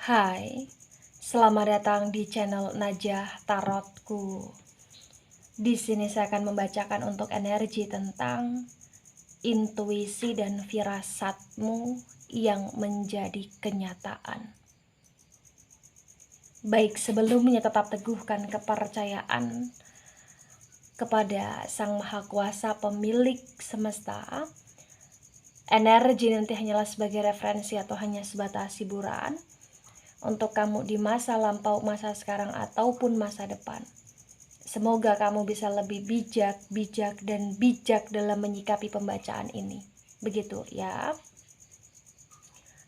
Hai, selamat datang di channel Najah Tarotku. Di sini saya akan membacakan untuk energi tentang intuisi dan firasatmu yang menjadi kenyataan. Baik, sebelumnya tetap teguhkan kepercayaan kepada Sang Maha Kuasa pemilik semesta. Energi nanti hanyalah sebagai referensi atau hanya sebatas hiburan untuk kamu di masa lampau, masa sekarang, ataupun masa depan. Semoga kamu bisa lebih bijak dalam menyikapi pembacaan ini. Begitu ya.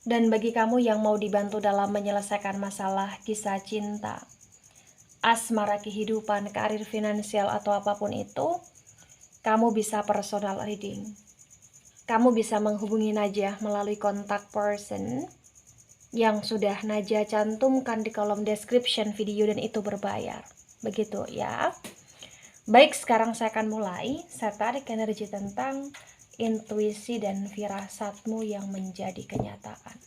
Dan bagi kamu yang mau dibantu dalam menyelesaikan masalah kisah cinta, asmara, kehidupan, karir, finansial, atau apapun itu, kamu bisa personal reading. Kamu bisa menghubungi Najah melalui kontak person yang sudah Najah cantumkan di kolom description video, dan itu berbayar. Begitu ya. Baik, sekarang saya akan mulai. Saya tarik energi tentang intuisi dan firasatmu yang menjadi kenyataan.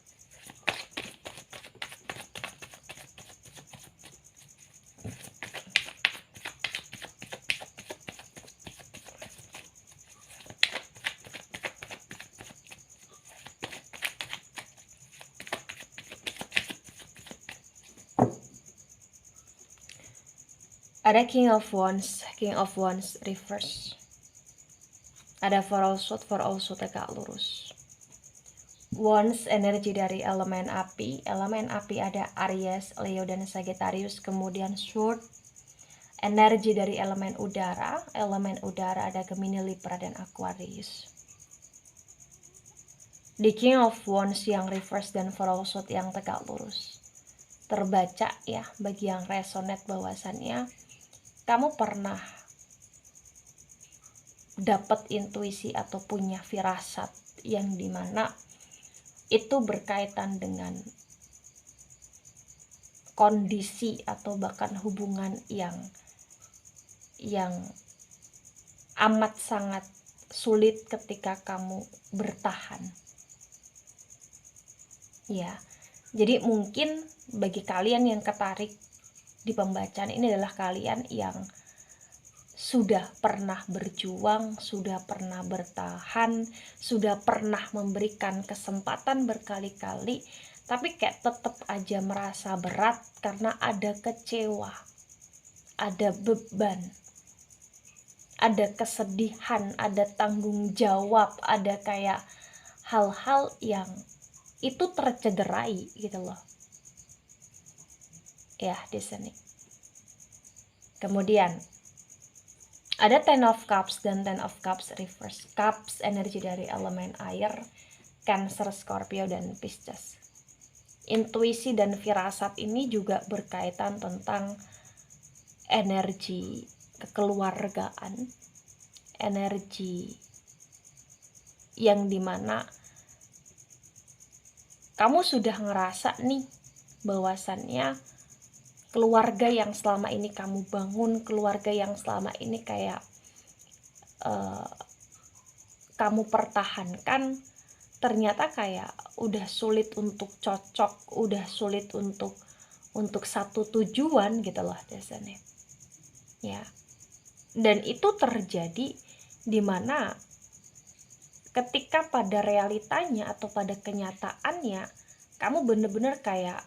Ada King of Wands reverse. Ada Four of Swords tegak lurus. Wands energi dari elemen api. Elemen api ada Aries, Leo, dan Sagittarius. Kemudian Sword energi dari elemen udara. Elemen udara ada Gemini, Libra, dan Aquarius. Di King of Wands yang reverse dan Four of Swords yang tegak lurus, terbaca ya, bagi yang resonate bahwasannya kamu pernah dapat intuisi atau punya firasat yang dimana itu berkaitan dengan kondisi atau bahkan hubungan yang amat sangat sulit ketika kamu bertahan. Ya, jadi mungkin bagi kalian yang ketarik di pembacaan ini adalah kalian yang sudah pernah berjuang, sudah pernah bertahan, sudah pernah memberikan kesempatan berkali-kali, tapi kayak tetap aja merasa berat karena ada kecewa, ada beban, ada kesedihan, ada tanggung jawab, ada kayak hal-hal yang itu tercederai gitu loh. Ya, di sini. Kemudian ada Ten of Cups dan Ten of Cups reverse. Cups energi dari elemen air, Cancer, Scorpio, dan Pisces. Intuisi dan firasat ini juga berkaitan tentang energi kekeluargaan, energi yang dimana kamu sudah ngerasa nih bahwasannya keluarga yang selama ini kamu bangun, keluarga yang selama ini kayak kamu pertahankan, ternyata kayak udah sulit untuk cocok, udah sulit untuk satu tujuan gitu loh biasanya. Ya. Dan itu terjadi dimana ketika pada realitanya atau pada kenyataannya kamu bener-bener kayak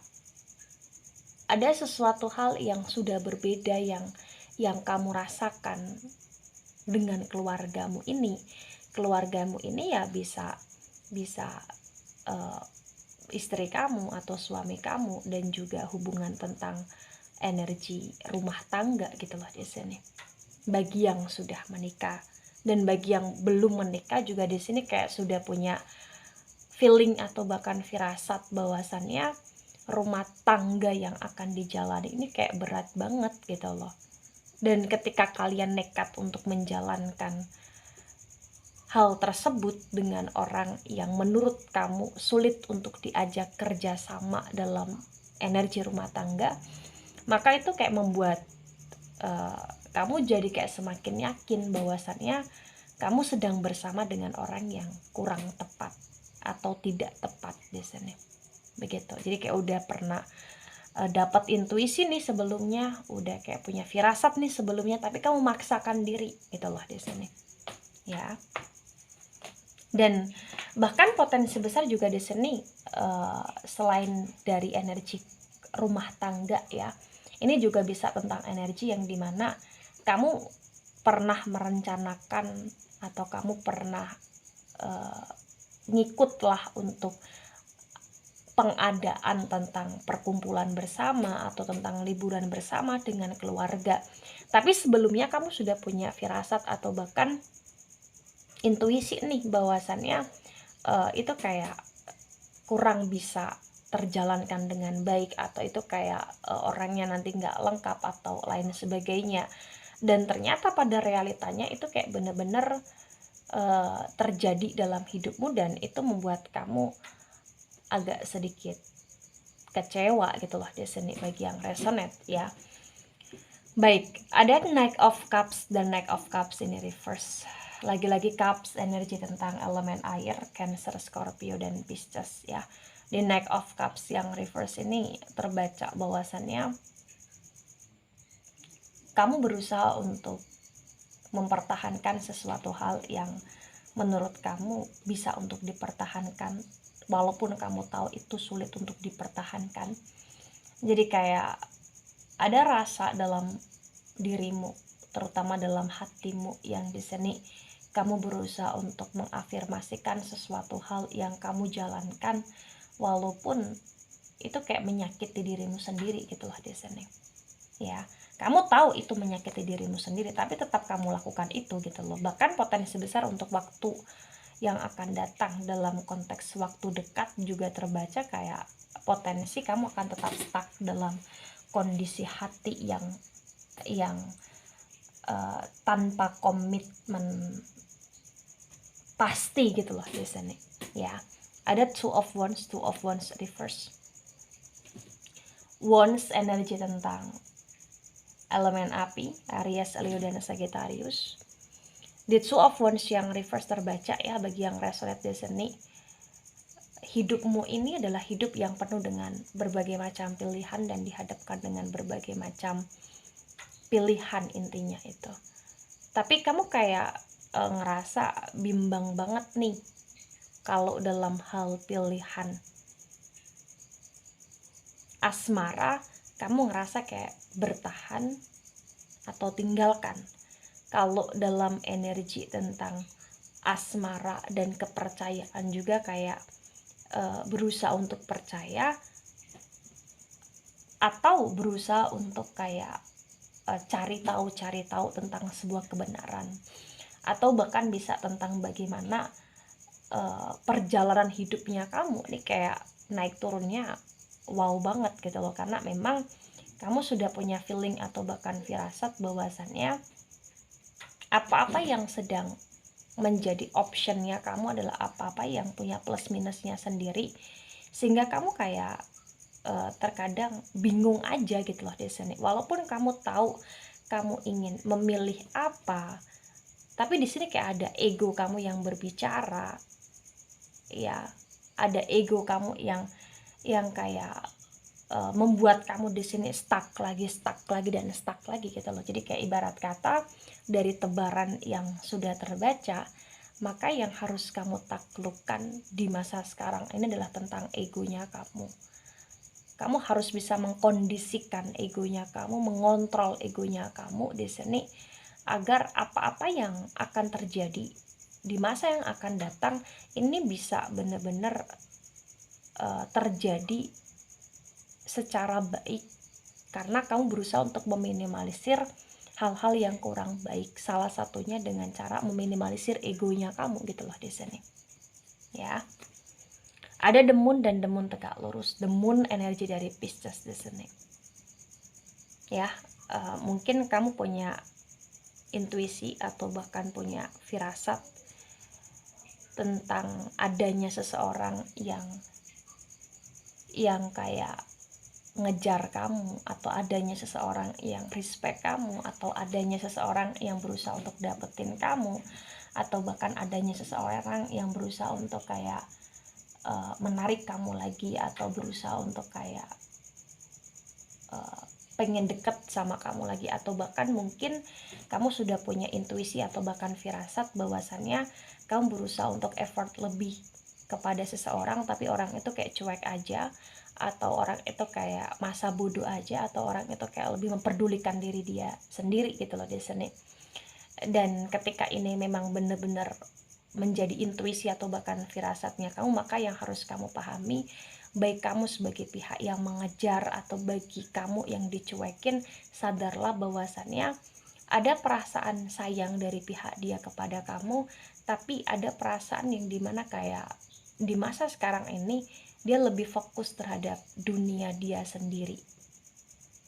ada sesuatu hal yang sudah berbeda yang kamu rasakan dengan keluargamu ini. Keluargamu ini ya bisa istri kamu atau suami kamu, dan juga hubungan tentang energi rumah tangga gitu loh di sini. Bagi yang sudah menikah dan bagi yang belum menikah juga di sini kayak sudah punya feeling atau bahkan firasat bahwasannya rumah tangga yang akan dijalani ini kayak berat banget gitu loh. Dan ketika kalian nekat untuk menjalankan hal tersebut dengan orang yang menurut kamu sulit untuk diajak kerjasama dalam energi rumah tangga, maka itu kayak membuat kamu jadi kayak semakin yakin bahwasannya kamu sedang bersama dengan orang yang kurang tepat atau tidak tepat di sini. begitu. Jadi kayak udah pernah dapat intuisi nih sebelumnya, udah kayak punya firasat nih sebelumnya, tapi kamu maksakan diri gitu loh di sini ya. Dan bahkan potensi besar juga di sini selain dari energi rumah tangga ya, ini juga bisa tentang energi yang dimana kamu pernah merencanakan atau kamu pernah ngikut lah untuk pengadaan tentang perkumpulan bersama atau tentang liburan bersama dengan keluarga. Tapi sebelumnya kamu sudah punya firasat atau bahkan intuisi nih bahwasannya itu kayak kurang bisa terjalankan dengan baik, atau itu kayak orangnya nanti nggak lengkap atau lain sebagainya. Dan ternyata pada realitanya itu kayak bener-bener terjadi dalam hidupmu, dan itu membuat kamu agak sedikit kecewa gitu loh di sini bagi yang resonate ya. Baik, ada Knight of Cups dan Knight of Cups ini reverse. Lagi-lagi Cups energi tentang elemen air, Cancer, Scorpio, dan Pisces ya. Di Knight of Cups yang reverse ini terbaca bahwasannya kamu berusaha untuk mempertahankan sesuatu hal yang menurut kamu bisa untuk dipertahankan, walaupun kamu tahu itu sulit untuk dipertahankan. Jadi kayak ada rasa dalam dirimu, terutama dalam hatimu, yang di sini kamu berusaha untuk mengafirmasikan sesuatu hal yang kamu jalankan, walaupun itu kayak menyakiti dirimu sendiri gitu loh di sini ya. Kamu tahu itu menyakiti dirimu sendiri, tapi tetap kamu lakukan itu gitu loh. Bahkan potensi besar untuk waktu yang akan datang dalam konteks waktu dekat juga terbaca kayak potensi kamu akan tetap stuck dalam kondisi hati yang tanpa komitmen pasti gitu loh di sini ya. Ada Two of Wands reverse. Wands energi tentang elemen api, Aries, Leo, dan Sagittarius. Di Two of Wands yang reverse terbaca ya, bagi yang resonate di sini, hidupmu ini adalah hidup yang penuh dengan berbagai macam pilihan dan dihadapkan dengan berbagai macam pilihan intinya itu. Tapi kamu kayak ngerasa bimbang banget nih kalau dalam hal pilihan asmara, kamu ngerasa kayak bertahan atau tinggalkan. Kalau dalam energi tentang asmara dan kepercayaan juga kayak berusaha untuk percaya atau berusaha untuk kayak cari tahu tentang sebuah kebenaran, atau bahkan bisa tentang bagaimana perjalanan hidupnya kamu nih kayak naik turunnya wow banget gitu loh, karena memang kamu sudah punya feeling atau bahkan firasat bahwasannya apa-apa yang sedang menjadi optionnya kamu adalah apa-apa yang punya plus minusnya sendiri, sehingga kamu kayak terkadang bingung aja gitu loh di sini. Walaupun kamu tahu kamu ingin memilih apa, tapi di sini kayak ada ego kamu yang berbicara ya, ada ego kamu yang kayak membuat kamu di sini stuck lagi gitu loh. Jadi kayak ibarat kata dari tebaran yang sudah terbaca, maka yang harus kamu taklukkan di masa sekarang ini adalah tentang egonya kamu. Kamu harus bisa mengkondisikan egonya kamu, mengontrol egonya kamu di sini, agar apa-apa yang akan terjadi di masa yang akan datang ini bisa benar-benar terjadi secara baik, karena kamu berusaha untuk meminimalisir hal-hal yang kurang baik, salah satunya dengan cara meminimalisir egonya kamu gitu loh di sini ya. Ada The Moon dan The Moon tegak lurus. The Moon energi dari Pisces di sini ya. Mungkin kamu punya intuisi atau bahkan punya firasat tentang adanya seseorang yang kayak ngejar kamu, atau adanya seseorang yang respect kamu, atau adanya seseorang yang berusaha untuk dapetin kamu, atau bahkan adanya seseorang yang berusaha untuk kayak menarik kamu lagi atau berusaha untuk kayak pengen deket sama kamu lagi, atau bahkan mungkin kamu sudah punya intuisi atau bahkan firasat bahwasannya kamu berusaha untuk effort lebih kepada seseorang tapi orang itu kayak cuek aja, atau orang itu kayak masa bodoh aja, atau orang itu kayak lebih memperdulikan diri dia sendiri gitu loh di sini. Dan ketika ini memang benar-benar menjadi intuisi atau bahkan firasatnya kamu, maka yang harus kamu pahami, baik kamu sebagai pihak yang mengejar atau bagi kamu yang dicuekin, sadarlah bahwasannya ada perasaan sayang dari pihak dia kepada kamu, tapi ada perasaan yang dimana kayak di masa sekarang ini dia lebih fokus terhadap dunia dia sendiri,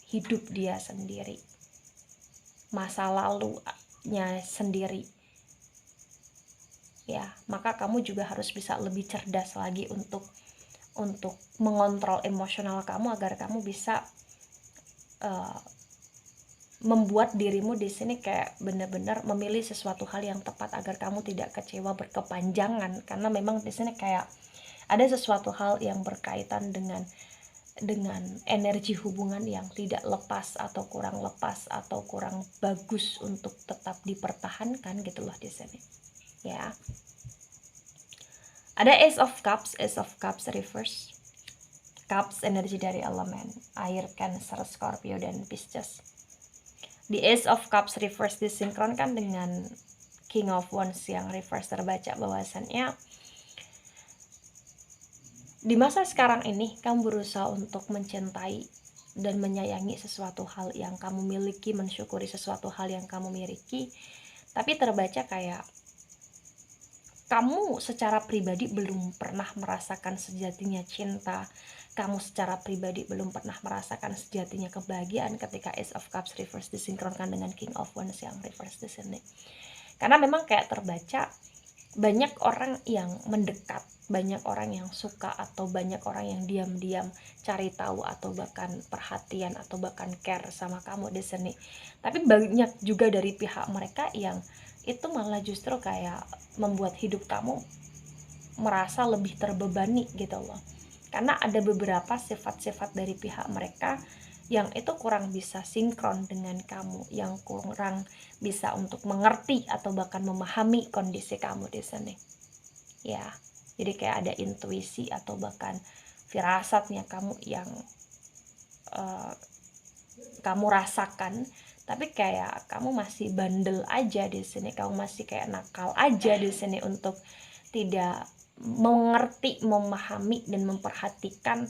hidup dia sendiri, masa lalunya sendiri. Ya, maka kamu juga harus bisa lebih cerdas lagi untuk mengontrol emosional kamu agar kamu bisa membuat dirimu di sini kayak benar-benar memilih sesuatu hal yang tepat agar kamu tidak kecewa berkepanjangan, karena memang di sini kayak ada sesuatu hal yang berkaitan dengan energi hubungan yang tidak lepas atau kurang lepas atau kurang bagus untuk tetap dipertahankan gitu loh di sini. Ya. Ada Ace of Cups reverse. Cups energi dari elemen air, Cancer, Scorpio, dan Pisces. Di Ace of Cups reverse disinkronkan dengan King of Wands yang reverse terbaca bahwasannya di masa sekarang ini kamu berusaha untuk mencintai dan menyayangi sesuatu hal yang kamu miliki, mensyukuri sesuatu hal yang kamu miliki, tapi terbaca kayak kamu secara pribadi belum pernah merasakan sejatinya cinta, kamu secara pribadi belum pernah merasakan sejatinya kebahagiaan ketika Ace of Cups reverse disinkronkan dengan King of Wands yang reverse di sini. Karena memang kayak terbaca banyak orang yang mendekat, banyak orang yang suka, atau banyak orang yang diam-diam cari tahu atau bahkan perhatian atau bahkan care sama kamu di sini. Tapi banyak juga dari pihak mereka yang itu malah justru kayak membuat hidup kamu merasa lebih terbebani gitu loh. Karena ada beberapa sifat-sifat dari pihak mereka yang itu kurang bisa sinkron dengan kamu, yang kurang bisa untuk mengerti atau bahkan memahami kondisi kamu di sini. Ya, jadi kayak ada intuisi atau bahkan firasatnya kamu yang kamu rasakan, tapi kayak kamu masih bandel aja di sini, kamu masih kayak nakal aja di sini untuk tidak mengerti, memahami dan memperhatikan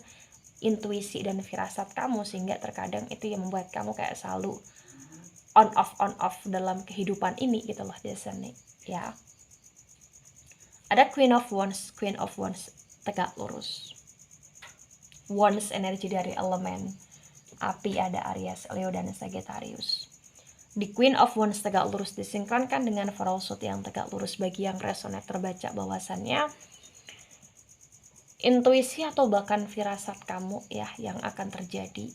intuisi dan firasat kamu, sehingga terkadang itu yang membuat kamu kayak selalu on off dalam kehidupan ini gitu loh di sini. Ya, ada Queen of Wands tegak lurus. Wands energi dari elemen api, ada Aries, Leo, dan Sagittarius. Di Queen of Wands tegak lurus disinkronkan dengan Versuit yang tegak lurus. Bagi yang resonate terbaca bahwasannya intuisi atau bahkan firasat kamu ya yang akan terjadi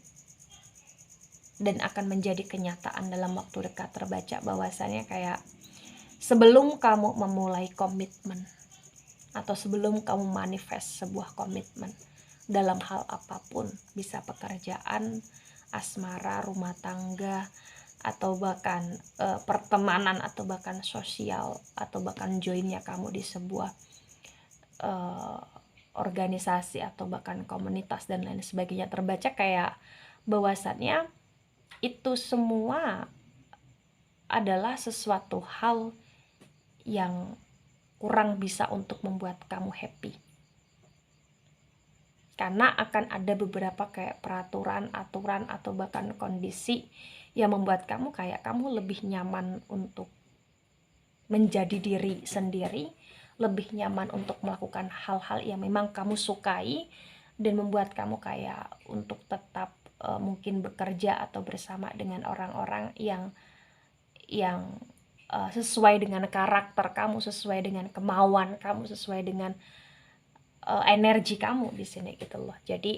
dan akan menjadi kenyataan dalam waktu dekat. Terbaca bahwasannya kayak sebelum kamu memulai komitmen atau sebelum kamu manifest sebuah komitmen dalam hal apapun, bisa pekerjaan, asmara, rumah tangga, atau bahkan pertemanan, atau bahkan sosial, atau bahkan joinnya kamu di sebuah organisasi atau bahkan komunitas dan lain sebagainya. Terbaca kayak bahwasannya itu semua adalah sesuatu hal yang kurang bisa untuk membuat kamu happy, karena akan ada beberapa kayak peraturan, aturan, atau bahkan kondisi yang membuat kamu kayak kamu lebih nyaman untuk menjadi diri sendiri, lebih nyaman untuk melakukan hal-hal yang memang kamu sukai dan membuat kamu kayak untuk tetap mungkin bekerja atau bersama dengan orang-orang yang sesuai dengan karakter kamu, sesuai dengan kemauan kamu, sesuai dengan energi kamu di sini gitu loh. Jadi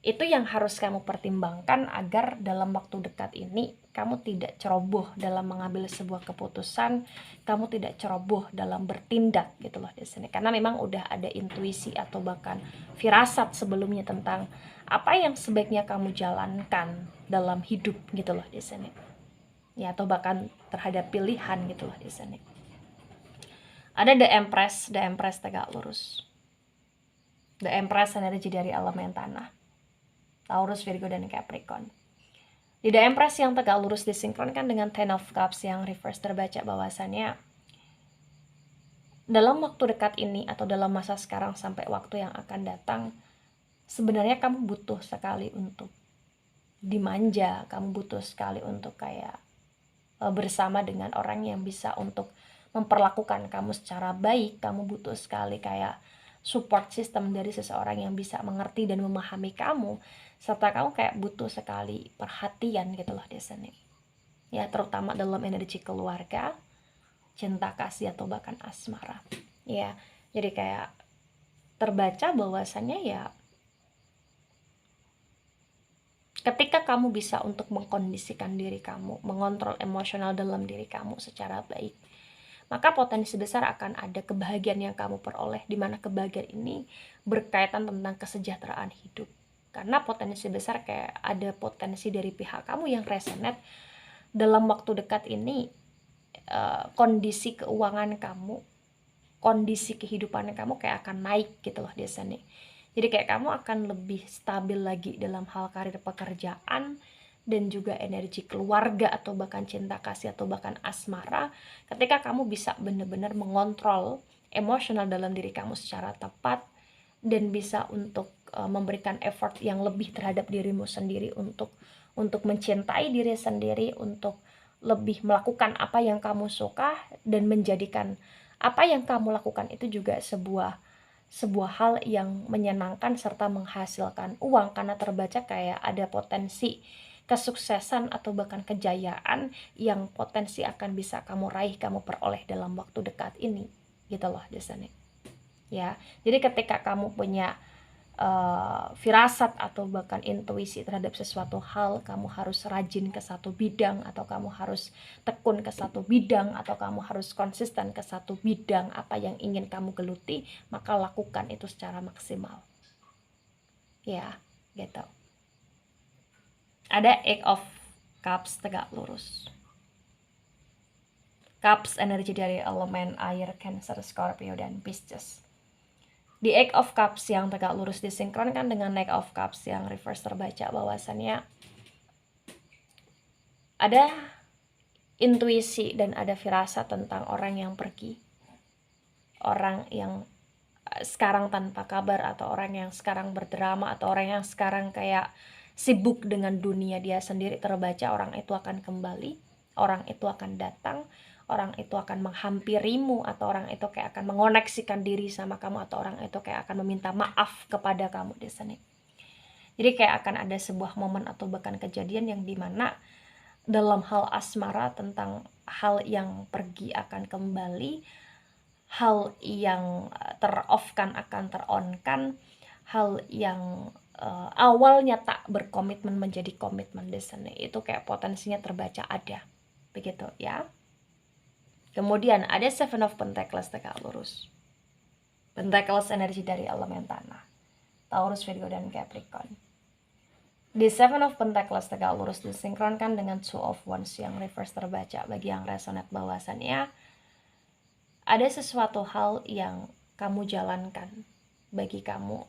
Itu yang harus kamu pertimbangkan agar dalam waktu dekat ini kamu tidak ceroboh dalam mengambil sebuah keputusan, kamu tidak ceroboh dalam bertindak gitu loh di sini. Karena memang udah ada intuisi atau bahkan firasat sebelumnya tentang apa yang sebaiknya kamu jalankan dalam hidup gitu loh di sini. Ya, atau bahkan terhadap pilihan gitu loh di sini. Ada The Empress tegak lurus. The Empress energi dari elemen tanah. Taurus, Virgo, dan Capricorn. Di The Empress yang tegak lurus disinkronkan dengan Ten of Cups yang reverse terbaca bahwasannya dalam waktu dekat ini atau dalam masa sekarang sampai waktu yang akan datang, sebenarnya kamu butuh sekali untuk dimanja, kamu butuh sekali untuk kayak bersama dengan orang yang bisa untuk memperlakukan kamu secara baik. Kamu butuh sekali kayak support system dari seseorang yang bisa mengerti dan memahami kamu, serta kamu kayak butuh sekali perhatian gitu loh di sini. Ya, terutama dalam energi keluarga, cinta kasih atau bahkan asmara. Ya, jadi kayak terbaca bahwasannya ya ketika kamu bisa untuk mengkondisikan diri kamu, mengontrol emosional dalam diri kamu secara baik, maka potensi besar akan ada kebahagiaan yang kamu peroleh, di mana kebahagiaan ini berkaitan tentang kesejahteraan hidup. Karena potensi besar kayak ada potensi dari pihak kamu yang resonate dalam waktu dekat ini, kondisi keuangan kamu, kondisi kehidupan kamu kayak akan naik gitu loh di sini. Jadi kayak kamu akan lebih stabil lagi dalam hal karir pekerjaan dan juga energi keluarga atau bahkan cinta kasih atau bahkan asmara, ketika kamu bisa benar-benar mengontrol emosional dalam diri kamu secara tepat dan bisa untuk memberikan effort yang lebih terhadap dirimu sendiri untuk mencintai diri sendiri, untuk lebih melakukan apa yang kamu suka dan menjadikan apa yang kamu lakukan itu juga sebuah hal yang menyenangkan serta menghasilkan uang, karena terbaca kayak ada potensi kesuksesan atau bahkan kejayaan yang potensi akan bisa kamu raih, kamu peroleh dalam waktu dekat ini gitu loh di sini. Ya, jadi ketika kamu punya firasat atau bahkan intuisi terhadap sesuatu hal, kamu harus rajin ke satu bidang, atau kamu harus tekun ke satu bidang, atau kamu harus konsisten ke satu bidang apa yang ingin kamu geluti, maka lakukan itu secara maksimal. Ya, gitu. Ada Eight of Cups tegak lurus. Cups energi dari elemen air, Cancer, Scorpio, dan Pisces. Di Eight of Cups yang tegak lurus disinkronkan dengan Knight of Cups yang reverse terbaca bahwasannya ada intuisi dan ada firasat tentang orang yang pergi, orang yang sekarang tanpa kabar, atau orang yang sekarang berdrama, atau orang yang sekarang kayak sibuk dengan dunia dia sendiri. Terbaca orang itu akan kembali, orang itu akan datang, orang itu akan menghampirimu, atau orang itu kayak akan mengoneksikan diri sama kamu, atau orang itu kayak akan meminta maaf kepada kamu di sini. Jadi kayak akan ada sebuah momen atau bahkan kejadian yang dimana dalam hal asmara tentang hal yang pergi akan kembali, hal yang ter-off-kan akan ter-on-kan, hal yang awalnya tak berkomitmen menjadi komitmen di sini. Itu kayak potensinya terbaca ada. Begitu ya. Kemudian ada Seven of Pentacles tegak lurus. Pentacles energi dari elemen tanah, Taurus, Virgo, dan Capricorn. Di Seven of Pentacles tegak lurus disinkronkan dengan Two of Wands yang reverse terbaca. Bagi yang resonate bahwasannya ada sesuatu hal yang kamu jalankan, bagi kamu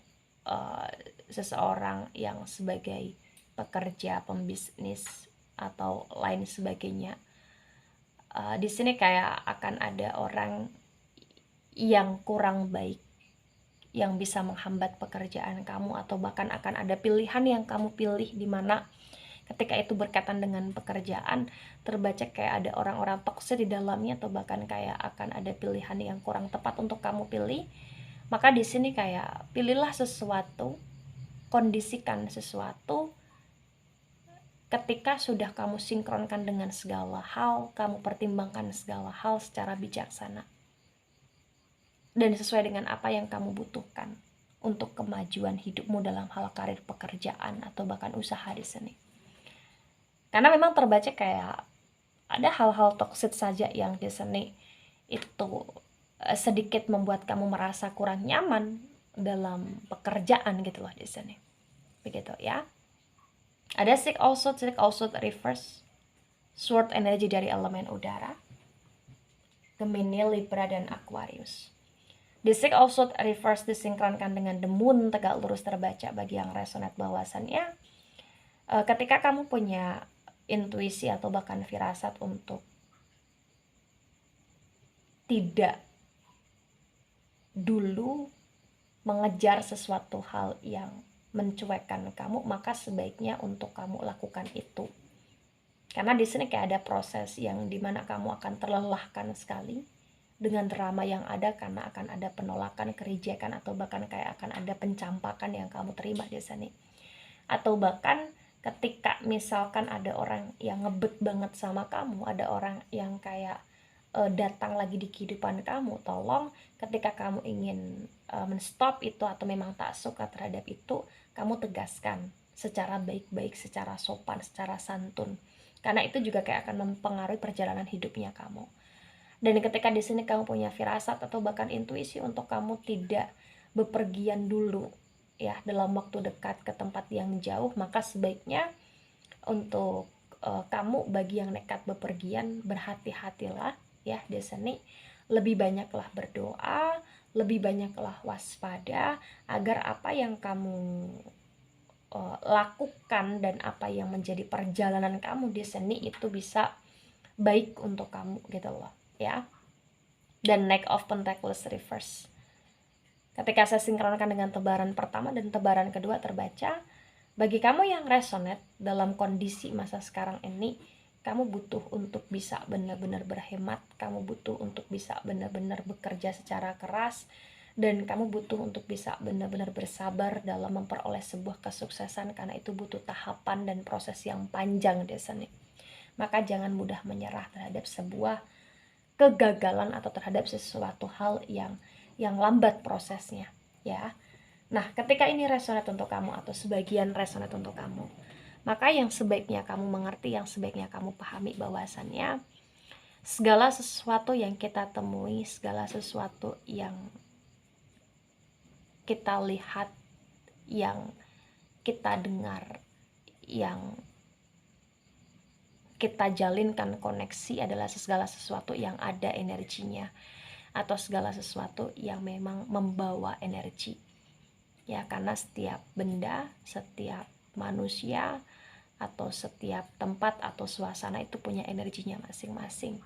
seseorang yang sebagai pekerja, pembisnis, atau lain sebagainya. Di sini kayak akan ada orang yang kurang baik yang bisa menghambat pekerjaan kamu, atau bahkan akan ada pilihan yang kamu pilih di mana ketika itu berkaitan dengan pekerjaan, terbaca kayak ada orang-orang toksik di dalamnya, atau bahkan kayak akan ada pilihan yang kurang tepat untuk kamu pilih. Maka di sini kayak pilihlah sesuatu, kondisikan sesuatu. Ketika sudah kamu sinkronkan dengan segala hal, kamu pertimbangkan segala hal secara bijaksana dan sesuai dengan apa yang kamu butuhkan. untuk kemajuan hidupmu dalam hal karir, pekerjaan, atau bahkan usaha di sini. Karena memang terbaca kayak ada hal-hal toksik saja yang di sini itu sedikit membuat kamu merasa kurang nyaman dalam pekerjaan gitu loh di sini. Begitu ya. Ada Six also reverse, Sword energi dari elemen udara, Gemini, Libra, dan Aquarius. The Six also reverse disinkronkan dengan the Moon tegak lurus terbaca bagi yang resonate bahwasannya ketika kamu punya intuisi atau bahkan firasat untuk tidak dulu mengejar sesuatu hal yang mencuekkan kamu, maka sebaiknya untuk kamu lakukan itu. Karena di sini kayak ada proses yang dimana kamu akan terlelahkan sekali dengan drama yang ada, karena akan ada penolakan, kerijekan, atau bahkan kayak akan ada pencampakan yang kamu terima di sini. Atau bahkan ketika misalkan ada orang yang ngebet banget sama kamu, ada orang yang kayak datang lagi di kehidupan kamu, tolong ketika kamu ingin menstop itu atau memang tak suka terhadap itu, kamu tegaskan secara baik-baik, secara sopan, secara santun. Karena itu juga kayak akan mempengaruhi perjalanan hidupnya kamu. Dan ketika di sini kamu punya firasat atau bahkan intuisi untuk kamu tidak bepergian dulu ya dalam waktu dekat ke tempat yang jauh, maka sebaiknya untuk kamu bagi yang nekat bepergian, berhati-hatilah ya di sini. Lebih banyaklah berdoa, lebih banyaklah waspada agar apa yang kamu lakukan dan apa yang menjadi perjalanan kamu di sini itu bisa baik untuk kamu gitu loh ya. Dan Knight of Pentacles reverse, ketika saya sinkronkan dengan tebaran pertama dan tebaran kedua terbaca, bagi kamu yang resonate dalam kondisi masa sekarang ini, kamu butuh untuk bisa benar-benar berhemat, kamu butuh untuk bisa benar-benar bekerja secara keras, dan kamu butuh untuk bisa benar-benar bersabar dalam memperoleh sebuah kesuksesan, karena itu butuh tahapan dan proses yang panjang di sini. Maka jangan mudah menyerah terhadap sebuah kegagalan atau terhadap sesuatu hal yang lambat prosesnya ya. Nah, ketika ini resonate untuk kamu atau sebagian resonate untuk kamu, maka yang sebaiknya kamu mengerti, yang sebaiknya kamu pahami bahwasannya segala sesuatu yang kita temui, segala sesuatu yang kita lihat, yang kita dengar, yang kita jalinkan koneksi adalah segala sesuatu yang ada energinya atau segala sesuatu yang memang membawa energi ya. Karena setiap benda, setiap manusia atau setiap tempat atau suasana itu punya energinya masing-masing.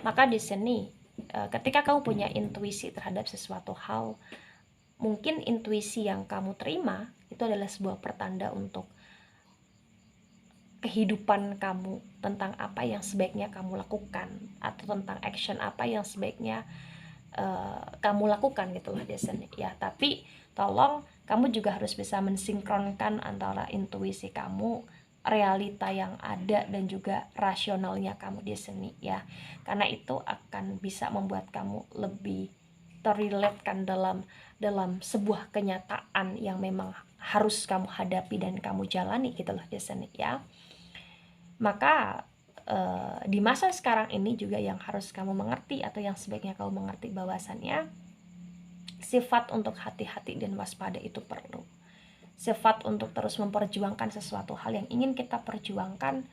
Maka di sini ketika kamu punya intuisi terhadap sesuatu hal, mungkin intuisi yang kamu terima itu adalah sebuah pertanda untuk kehidupan kamu, tentang apa yang sebaiknya kamu lakukan atau tentang action apa yang sebaiknya kamu lakukan gitu loh di sini ya. Tapi tolong kamu juga harus bisa mensinkronkan antara intuisi kamu, realita yang ada, dan juga rasionalnya kamu di sini ya. Karena itu akan bisa membuat kamu lebih terrelatekan dalam sebuah kenyataan yang memang harus kamu hadapi dan kamu jalani gitu loh di sini ya. Maka di masa sekarang ini juga yang harus kamu mengerti atau yang sebaiknya kamu mengerti bahwasannya sifat untuk hati-hati dan waspada itu perlu. Sifat untuk terus memperjuangkan sesuatu hal yang ingin kita perjuangkan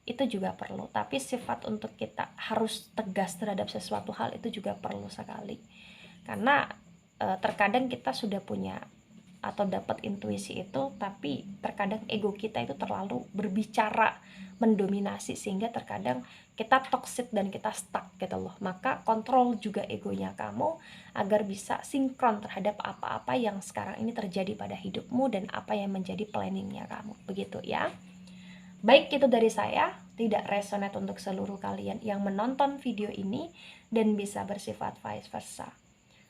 itu juga perlu. Tapi sifat untuk kita harus tegas terhadap sesuatu hal itu juga perlu sekali. Karena terkadang kita sudah punya atau dapat intuisi itu, tapi terkadang ego kita itu terlalu berbicara, mendominasi, sehingga terkadang kita toxic dan kita stuck gitu loh. Maka kontrol juga egonya kamu agar bisa sinkron terhadap apa-apa yang sekarang ini terjadi pada hidupmu dan apa yang menjadi planningnya kamu, begitu ya. Baik, itu dari saya, tidak resonate untuk seluruh kalian yang menonton video ini dan bisa bersifat vice versa.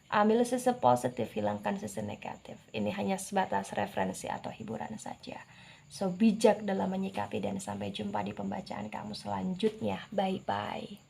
Ambil sisi positif, hilangkan sisi negatif. Ini hanya sebatas referensi atau hiburan saja. So, bijak dalam menyikapi dan sampai jumpa di pembacaan kamu selanjutnya. Bye-bye.